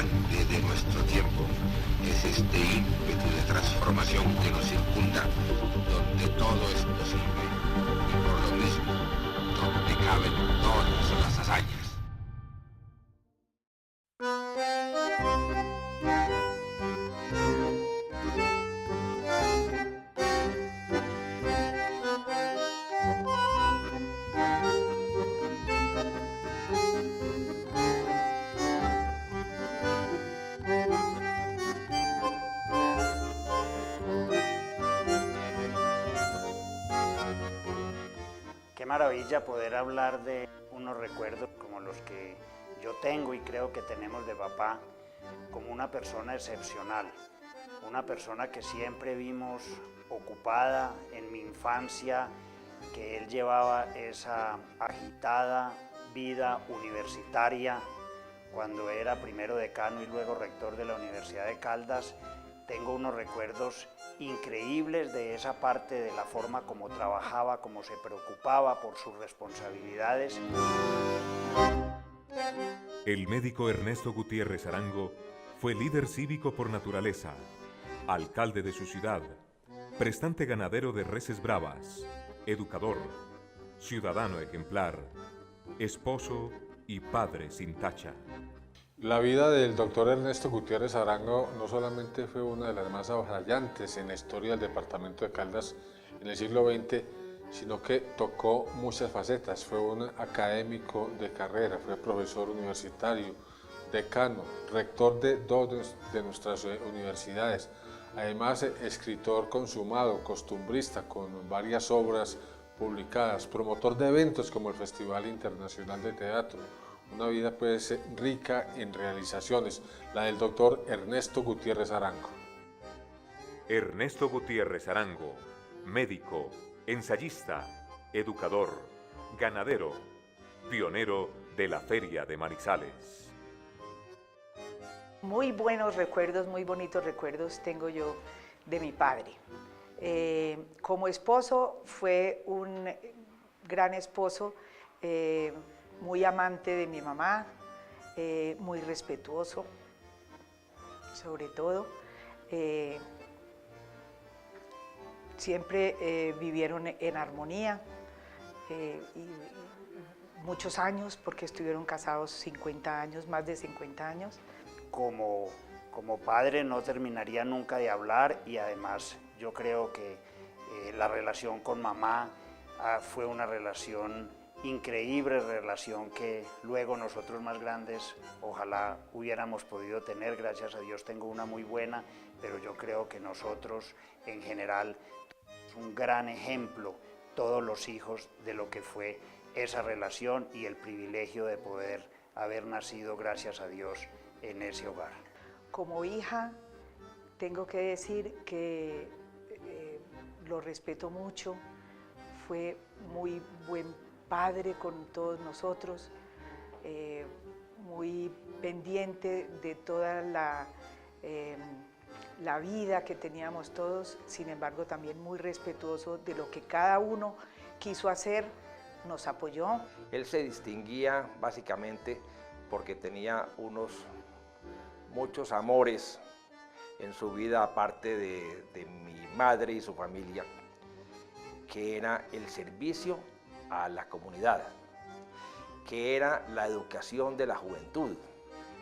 grande de nuestro tiempo es este ímpetu de transformación que nos circunda, donde todo es posible y por lo mismo, donde caben todas las hazañas. Qué maravilla poder hablar de unos recuerdos como los que yo tengo y creo que tenemos de papá, como una persona excepcional, una persona que siempre vimos ocupada en mi infancia, que él llevaba esa agitada vida universitaria cuando era primero decano y luego rector de la Universidad de Caldas. Tengo unos recuerdos increíbles de esa parte de la forma como trabajaba, como se preocupaba por sus responsabilidades. El médico Ernesto Gutiérrez Arango fue líder cívico por naturaleza, alcalde de su ciudad, prestante ganadero de reses bravas, educador, ciudadano ejemplar, esposo y padre sin tacha. La vida del doctor Ernesto Gutiérrez Arango no solamente fue una de las más brillantes en la historia del departamento de Caldas en el siglo XX, sino que tocó muchas facetas. Fue un académico de carrera, fue profesor universitario, decano, rector de dos de nuestras universidades, además escritor consumado, costumbrista con varias obras publicadas, promotor de eventos como el Festival Internacional de Teatro. Una vida pues rica en realizaciones, la del doctor Ernesto Gutiérrez Arango. Ernesto Gutiérrez Arango, médico, ensayista, educador, ganadero, pionero de la Feria de Manizales. Muy buenos recuerdos, muy bonitos recuerdos tengo yo de mi padre. Como esposo fue un gran esposo, muy amante de mi mamá, muy respetuoso, sobre todo. Siempre vivieron en armonía, y muchos años, porque estuvieron casados 50 años, más de 50 años. Como padre no terminaría nunca de hablar, y además yo creo que la relación con mamá fue una relación increíble, relación que luego nosotros más grandes ojalá hubiéramos podido tener. Gracias a Dios tengo una muy buena, pero yo creo que nosotros en general es un gran ejemplo, todos los hijos, de lo que fue esa relación y el privilegio de poder haber nacido, gracias a Dios, en ese hogar. Como hija tengo que decir que lo respeto mucho, fue muy buen padre con todos nosotros, muy pendiente de toda la vida que teníamos todos, sin embargo también muy respetuoso de lo que cada uno quiso hacer, nos apoyó. Él se distinguía básicamente porque tenía muchos amores en su vida, aparte de mi madre y su familia, que era el servicio a la comunidad, que era la educación de la juventud.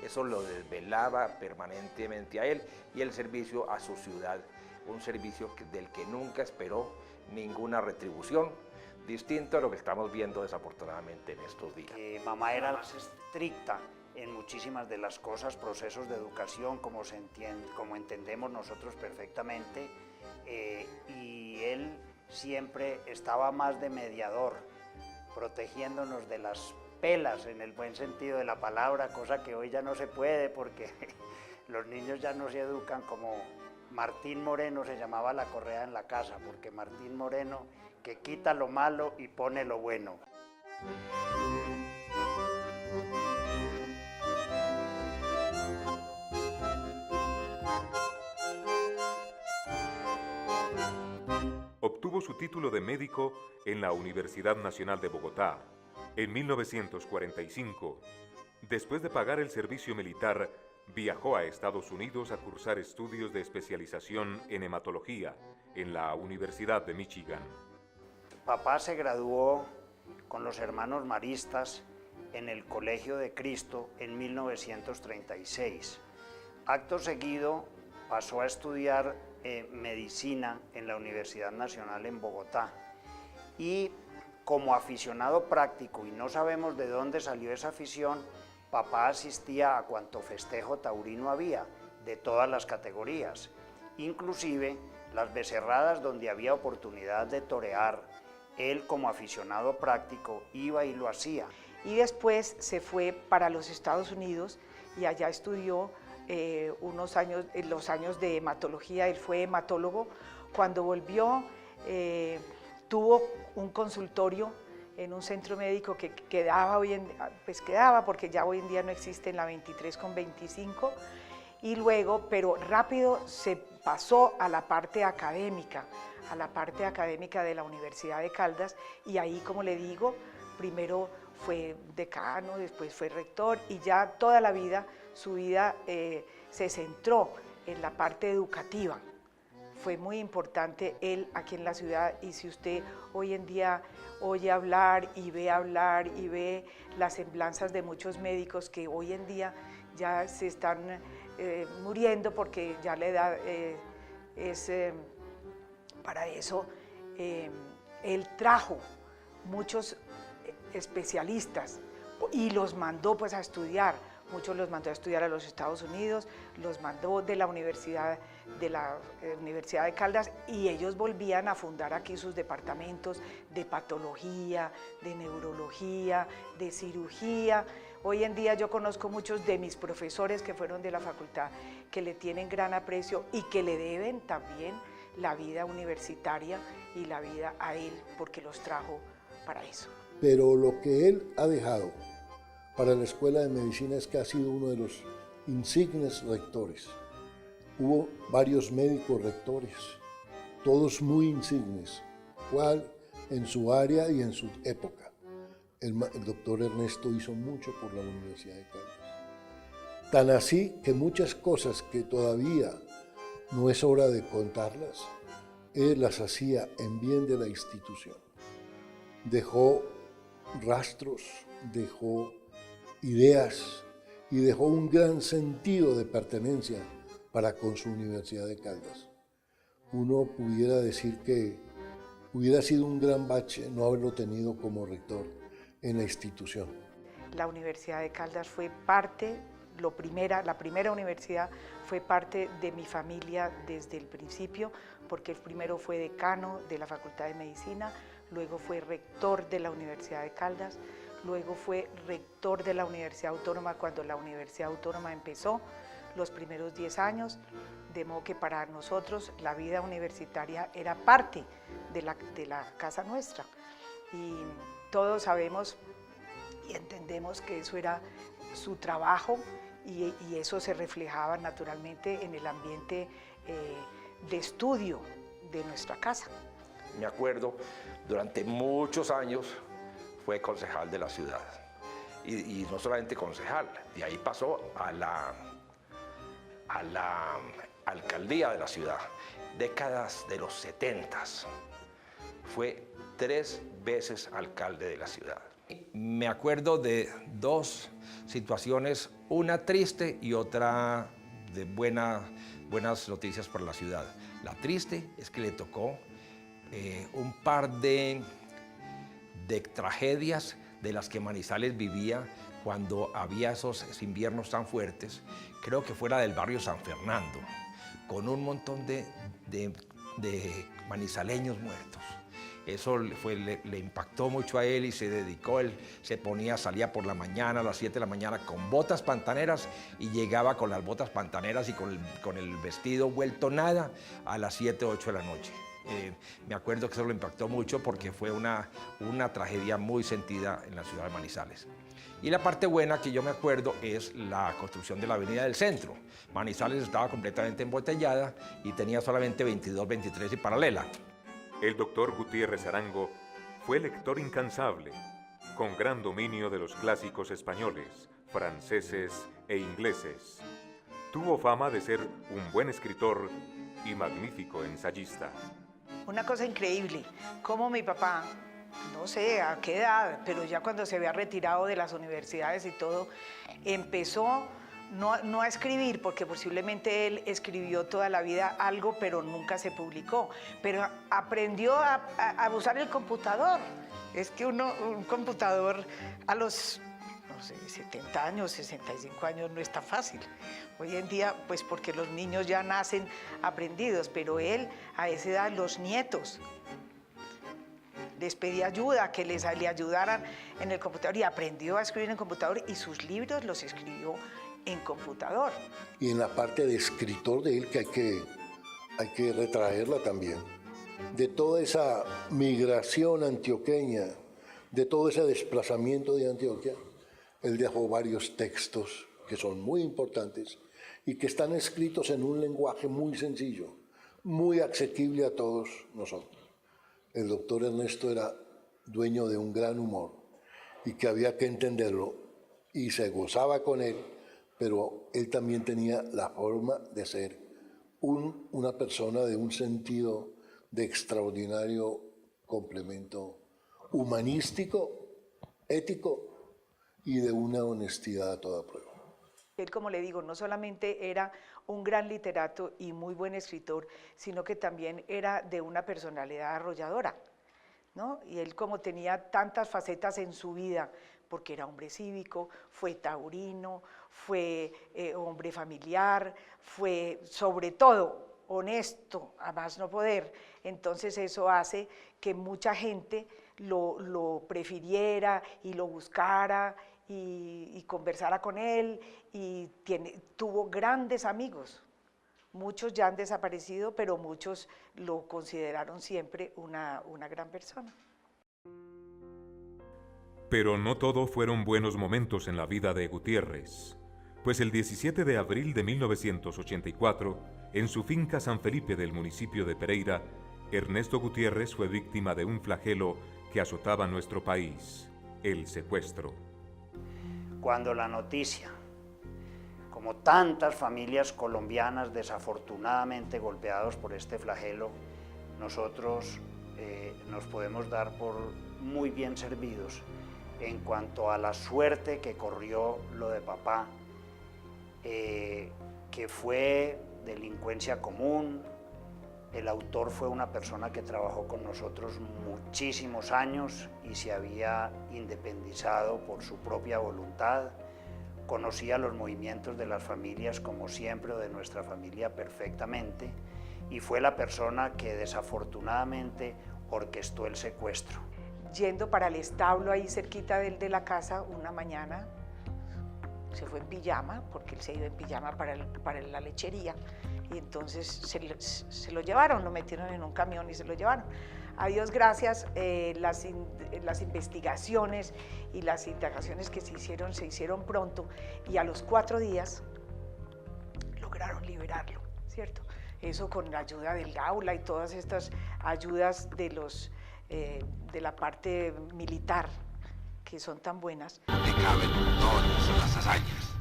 Eso lo desvelaba permanentemente a él, y el servicio a su ciudad, un servicio del que nunca esperó ninguna retribución, distinto a lo que estamos viendo desafortunadamente en estos días. Mamá era más estricta en muchísimas de las cosas, procesos de educación, como entendemos nosotros perfectamente, y él siempre estaba más de mediador, protegiéndonos de las pelas en el buen sentido de la palabra, cosa que hoy ya no se puede porque los niños ya no se educan como Martín Moreno se llamaba la correa en la casa, porque Martín Moreno que quita lo malo y pone lo bueno. Obtuvo su título de médico en la Universidad Nacional de Bogotá. En 1945, después de pagar el servicio militar, viajó a Estados Unidos a cursar estudios de especialización en hematología en la Universidad de Michigan. Papá se graduó con los hermanos maristas en el Colegio de Cristo en 1936. Acto seguido pasó a estudiar medicina en la Universidad Nacional en Bogotá y como aficionado práctico, y no sabemos de dónde salió esa afición, papá asistía a cuanto festejo taurino había, de todas las categorías, inclusive las becerradas donde había oportunidad de torear. Él como aficionado práctico iba y lo hacía. Y después se fue para los Estados Unidos y allá estudió unos años, los años de hematología. Él fue hematólogo. Cuando volvió, tuvo un consultorio en un centro médico que quedaba porque ya hoy en día no existe, en la 23 con 25, y luego, pero rápido se pasó a la parte académica de la Universidad de Caldas, y ahí, como le digo, primero fue decano, después fue rector, y ya toda la vida, su vida se centró en la parte educativa. Fue muy importante él aquí en la ciudad, y si usted hoy en día oye hablar y ve las semblanzas de muchos médicos que hoy en día ya se están muriendo porque ya la edad es para eso, él trajo muchos especialistas y los mandó pues a estudiar. Muchos los mandó a estudiar a los Estados Unidos, los mandó de la Universidad de Caldas, y ellos volvían a fundar aquí sus departamentos de patología, de neurología, de cirugía. Hoy en día yo conozco muchos de mis profesores que fueron de la facultad que le tienen gran aprecio y que le deben también la vida universitaria y la vida a él, porque los trajo para eso. Pero lo que él ha dejado para la Escuela de Medicina es que ha sido uno de los insignes rectores. Hubo varios médicos rectores, todos muy insignes, cual en su área y en su época. El doctor Ernesto hizo mucho por la Universidad de Caldas. Tan así que muchas cosas que todavía no es hora de contarlas, él las hacía en bien de la institución. Dejó rastros, dejó ideas y dejó un gran sentido de pertenencia para con su Universidad de Caldas. Uno pudiera decir que hubiera sido un gran bache no haberlo tenido como rector en la institución. La Universidad de Caldas fue parte, la primera universidad fue parte de mi familia desde el principio, porque el primero fue decano de la Facultad de Medicina, luego fue rector de la Universidad de Caldas, luego fue rector de la Universidad Autónoma cuando la Universidad Autónoma empezó los primeros 10 años, de modo que para nosotros la vida universitaria era parte de la casa nuestra. Y todos sabemos y entendemos que eso era su trabajo y eso se reflejaba naturalmente en el ambiente de estudio de nuestra casa. Me acuerdo, durante muchos años fue concejal de la ciudad. Y no solamente concejal, de ahí pasó a la alcaldía de la ciudad. Décadas de los 70s. Fue 3 veces alcalde de la ciudad. Me acuerdo de 2 situaciones, una triste y otra de buenas noticias para la ciudad. La triste es que le tocó un par de tragedias de las que Manizales vivía cuando había esos inviernos tan fuertes, creo que fuera del barrio San Fernando, con un montón de manizaleños muertos. Eso le impactó mucho a él y se dedicó, él salía por la mañana, a las 7 de la mañana, con botas pantaneras y llegaba con las botas pantaneras y con el vestido vuelto nada a las 7, 8 de la noche. Me acuerdo que eso lo impactó mucho porque fue una tragedia muy sentida en la ciudad de Manizales. Y la parte buena que yo me acuerdo es la construcción de la avenida del centro. Manizales estaba completamente embotellada y tenía solamente 22, 23 y paralela. El doctor Gutiérrez Arango fue lector incansable, con gran dominio de los clásicos españoles, franceses e ingleses. Tuvo fama de ser un buen escritor y magnífico ensayista. Una cosa increíble, como mi papá, no sé a qué edad, pero ya cuando se había retirado de las universidades y todo, empezó no a escribir, porque posiblemente él escribió toda la vida algo, pero nunca se publicó, pero aprendió a usar el computador. Es que un computador a los, no sé, 70 años, 65 años no es tan fácil. Hoy en día, pues porque los niños ya nacen aprendidos, pero él a esa edad, los nietos, les pedía ayuda, que le ayudaran en el computador y aprendió a escribir en el computador y sus libros los escribió en computador. Y en la parte de escritor de él, que hay que retraerla también, de toda esa migración antioqueña, de todo ese desplazamiento de Antioquia, él dejó varios textos que son muy importantes y que están escritos en un lenguaje muy sencillo, muy asequible a todos nosotros. El doctor Ernesto era dueño de un gran humor y que había que entenderlo y se gozaba con él, pero él también tenía la forma de ser una persona de un sentido de extraordinario complemento humanístico, ético y de una honestidad a toda prueba. Él, como le digo, no solamente era un gran literato y muy buen escritor, sino que también era de una personalidad arrolladora, ¿no? Y él, como tenía tantas facetas en su vida, porque era hombre cívico, fue taurino, fue hombre familiar, fue sobre todo honesto, a más no poder. Entonces eso hace que mucha gente lo prefiriera y lo buscara y conversara con él, y tuvo grandes amigos. Muchos ya han desaparecido, pero muchos lo consideraron siempre una gran persona. Pero no todo fueron buenos momentos en la vida de Gutiérrez, pues el 17 de abril de 1984, en su finca San Felipe del municipio de Pereira, Ernesto Gutiérrez fue víctima de un flagelo que azotaba nuestro país, el secuestro. Cuando la noticia, como tantas familias colombianas desafortunadamente golpeados por este flagelo, nosotros nos podemos dar por muy bien servidos en cuanto a la suerte que corrió lo de papá, que fue delincuencia común. El autor fue una persona que trabajó con nosotros muchísimos años y se había independizado por su propia voluntad. Conocía los movimientos de las familias, como siempre, o de nuestra familia perfectamente, y fue la persona que desafortunadamente orquestó el secuestro. Yendo para el establo ahí cerquita de la casa, una mañana se fue en pijama, porque él se iba en pijama para la lechería, y entonces se lo llevaron, lo metieron en un camión y se lo llevaron. A Dios gracias, las investigaciones y las indagaciones que se hicieron pronto, y a los 4 días lograron liberarlo, ¿cierto? Eso con la ayuda del Gaula y todas estas ayudas de la parte militar, que son tan buenas. Donde caben todas las hazañas.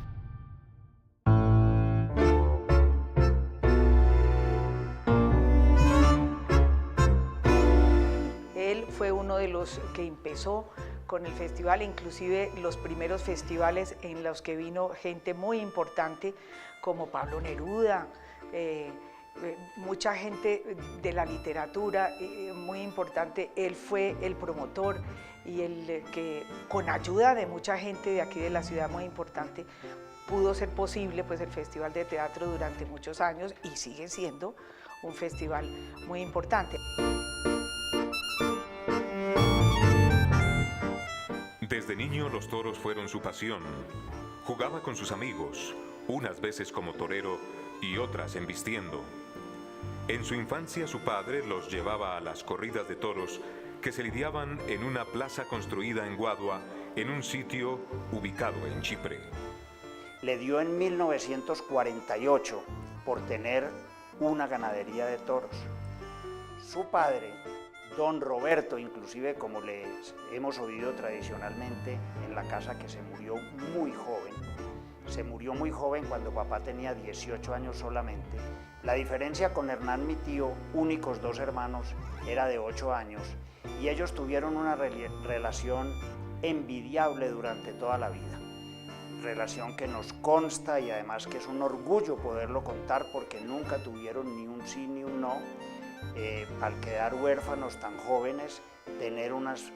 Él fue uno de los que empezó con el festival, inclusive los primeros festivales en los que vino gente muy importante como Pablo Neruda, mucha gente de la literatura muy importante. Él fue el promotor y el que, con ayuda de mucha gente de aquí de la ciudad muy importante, pudo ser posible pues el Festival de Teatro durante muchos años, y sigue siendo un festival muy importante. Desde niño los toros fueron su pasión. Jugaba con sus amigos, unas veces como torero y otras embistiendo. En su infancia su padre los llevaba a las corridas de toros que se lidiaban en una plaza construida en Guadua, en un sitio ubicado en Chipre. Le dio en 1948 por tener una ganadería de toros. Su padre, don Roberto, inclusive como les hemos oído tradicionalmente en la casa, que se murió muy joven, se murió muy joven cuando papá tenía 18 años solamente. La diferencia con Hernán, mi tío, únicos 2 hermanos, era de 8 años y ellos tuvieron una relación envidiable durante toda la vida. Relación que nos consta y además que es un orgullo poderlo contar porque nunca tuvieron ni un sí ni un no. Al quedar huérfanos tan jóvenes, tener unas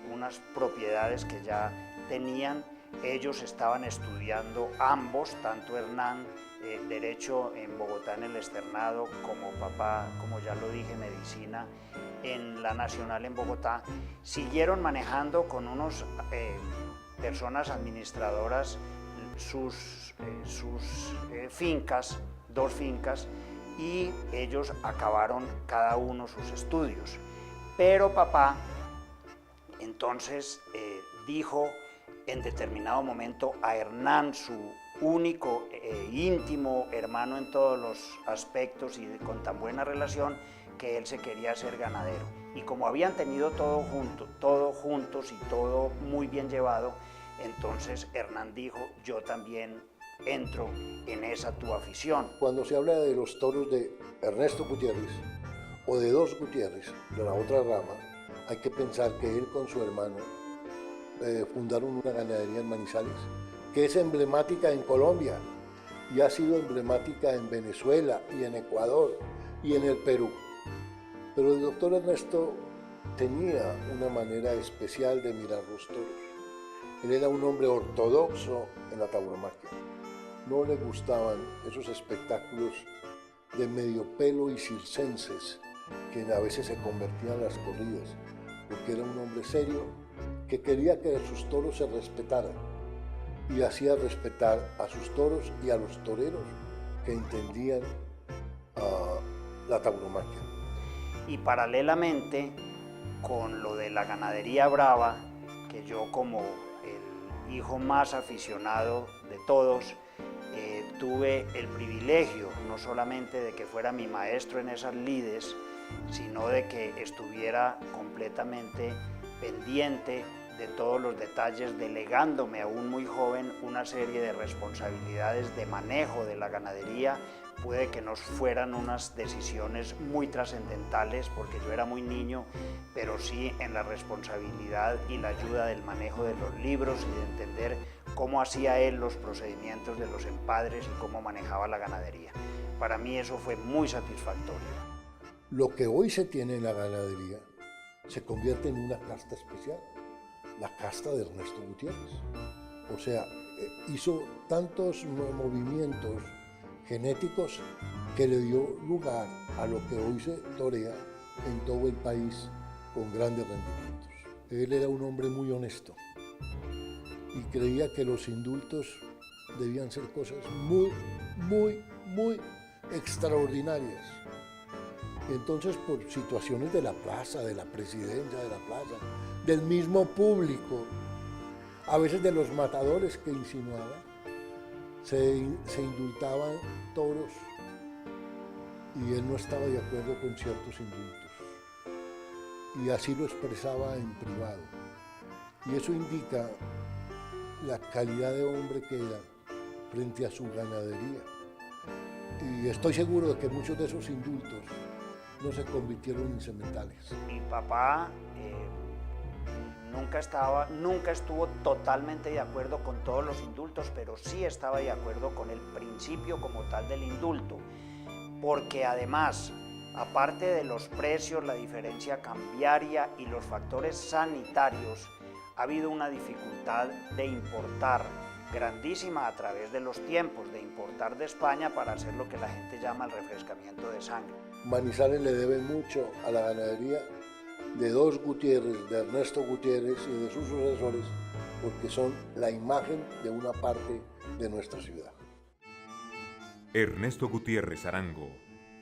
propiedades que ya tenían. Ellos estaban estudiando ambos, tanto Hernán, Derecho en Bogotá en el Externado, como papá, como ya lo dije, Medicina en la Nacional en Bogotá. Siguieron manejando con unas personas administradoras sus fincas, 2 fincas, y ellos acabaron cada uno sus estudios. Pero papá entonces dijo en determinado momento a Hernán, su único íntimo hermano en todos los aspectos y con tan buena relación, que él se quería ser ganadero. Y como habían tenido todo juntos y todo muy bien llevado, entonces Hernán dijo, yo también entro en esa tu afición. Cuando se habla de los toros de Ernesto Gutiérrez o de 2 Gutiérrez, de la otra rama, hay que pensar que él con su hermano fundaron una ganadería en Manizales, que es emblemática en Colombia y ha sido emblemática en Venezuela y en Ecuador y en el Perú. Pero el doctor Ernesto tenía una manera especial de mirar los toros. Él era un hombre ortodoxo en la tauromaquia. No le gustaban esos espectáculos de medio pelo y circenses que a veces se convertían en las corridas, porque era un hombre serio que quería que sus toros se respetaran y hacía respetar a sus toros y a los toreros que entendían la tauromaquia. Y paralelamente con lo de la ganadería brava, que yo como el hijo más aficionado de todos, tuve el privilegio no solamente de que fuera mi maestro en esas lides, sino de que estuviera completamente pendiente de todos los detalles, delegándome aún muy joven una serie de responsabilidades de manejo de la ganadería. Puede que no fueran unas decisiones muy trascendentales porque yo era muy niño, pero sí en la responsabilidad y la ayuda del manejo de los libros y de entender cómo hacía él los procedimientos de los empadres y cómo manejaba la ganadería. Para mí eso fue muy satisfactorio. Lo que hoy se tiene en la ganadería se convierte en una casta especial, la casta de Ernesto Gutiérrez. O sea, hizo tantos movimientos genéticos que le dio lugar a lo que hoy se torea en todo el país con grandes rendimientos. Él era un hombre muy honesto y creía que los indultos debían ser cosas muy extraordinarias. Entonces, por situaciones de la plaza, de la presidencia de la plaza, del mismo público, a veces de los matadores que insinuaban, se indultaban toros y él no estaba de acuerdo con ciertos indultos. Y así lo expresaba en privado. Y eso indica la calidad de hombre que era frente a su ganadería. Y estoy seguro de que muchos de esos indultos no se convirtieron en sementales. Mi papá nunca estuvo totalmente de acuerdo con todos los indultos, pero sí estaba de acuerdo con el principio como tal del indulto, porque además, aparte de los precios, la diferencia cambiaria y los factores sanitarios, ha habido una dificultad de importar grandísima a través de los tiempos, de importar de España para hacer lo que la gente llama el refrescamiento de sangre. Manizales le debe mucho a la ganadería de 2 Gutiérrez, de Ernesto Gutiérrez y de sus sucesores, porque son la imagen de una parte de nuestra ciudad. Ernesto Gutiérrez Arango,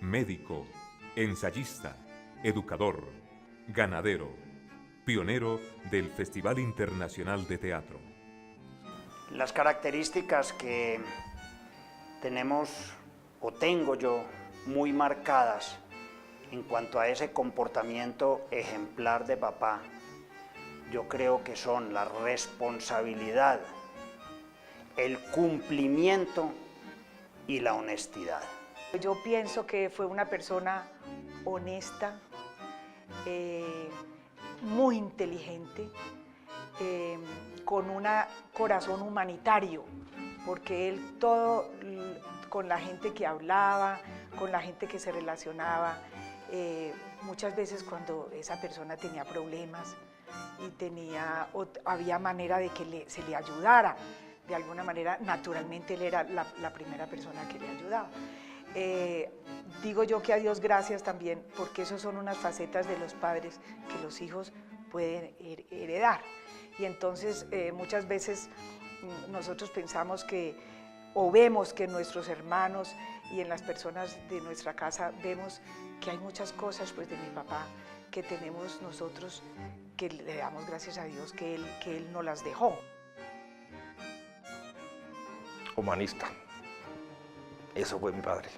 médico, ensayista, educador, ganadero, pionero del Festival Internacional de Teatro. Las características que tenemos o tengo yo muy marcadas en cuanto a ese comportamiento ejemplar de papá, yo creo que son la responsabilidad, el cumplimiento y la honestidad. Yo pienso que fue una persona honesta, muy inteligente, con un corazón humanitario, porque él todo, con la gente que hablaba, con la gente que se relacionaba, muchas veces cuando esa persona tenía problemas y había manera de que se le ayudara, de alguna manera, naturalmente él era la primera persona que le ayudaba. Digo yo que a Dios gracias también, porque esas son unas facetas de los padres que los hijos pueden heredar. Y entonces muchas veces nosotros pensamos o vemos que en nuestros hermanos y en las personas de nuestra casa vemos que hay muchas cosas pues de mi papá que tenemos nosotros, que le damos gracias a Dios que él nos las dejó. Humanista. Eso fue mi padre.